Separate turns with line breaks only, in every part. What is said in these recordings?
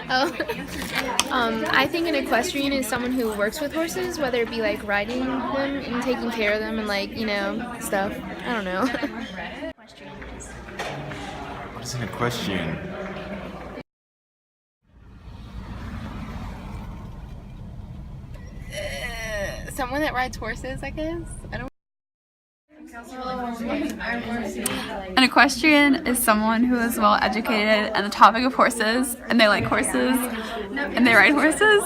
I think an equestrian is someone who works with horses, whether it be like riding them and taking care of them and like, stuff. I don't know.
What is an equestrian?
Someone that rides horses, I guess. I don't.
An equestrian is someone who is well educated on the topic of horses, and they like horses, and they ride horses.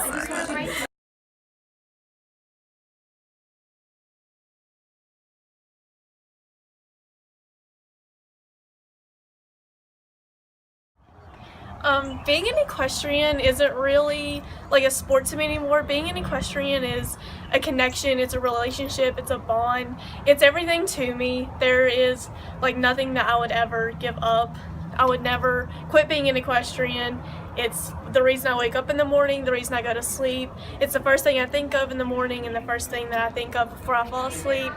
Being an equestrian isn't really like a sport to me anymore. Being an equestrian is a connection, it's a relationship, it's a bond, it's everything to me. There is like nothing that I would ever give up. I would never quit being an equestrian. It's the reason I wake up in the morning, the reason I go to sleep. It's the first thing I think of in the morning and the first thing that I think of before I fall asleep.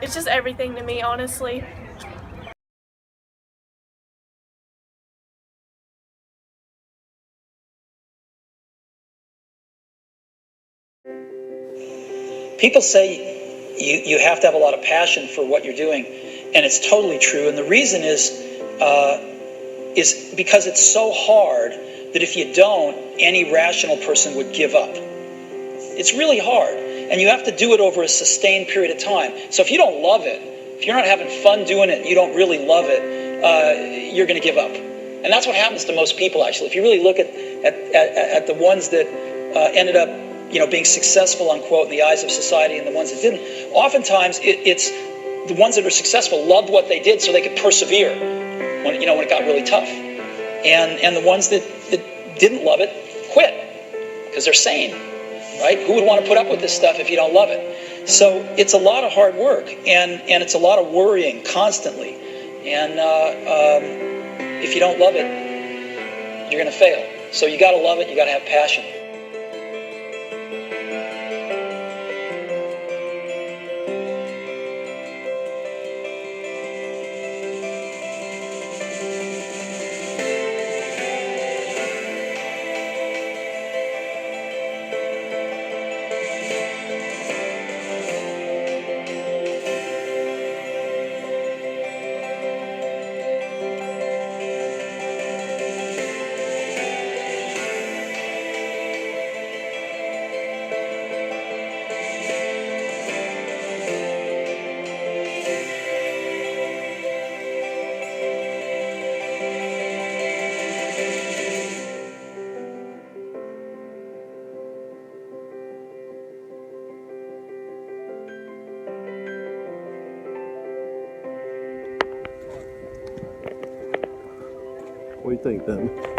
It's just everything to me, honestly.
People say you have to have a lot of passion for what you're doing, and it's totally true. And the reason is because it's so hard that if you don't, any rational person would give up. It's really hard, and you have to do it over a sustained period of time. So if you don't love it, if you're not having fun doing it, you don't really love it, you're going to give up. And that's what happens to most people, actually. If you really look at the ones that ended up being successful, unquote, in the eyes of society, and the ones that didn't, oftentimes it's the ones that are successful loved what they did so they could persevere when it got really tough. And the ones that didn't love it quit because they're sane, right? Who would want to put up with this stuff if you don't love it? So it's a lot of hard work, and it's a lot of worrying constantly. And if you don't love it, you're going to fail. So you got to love it, you got to have passion.
What do you think then?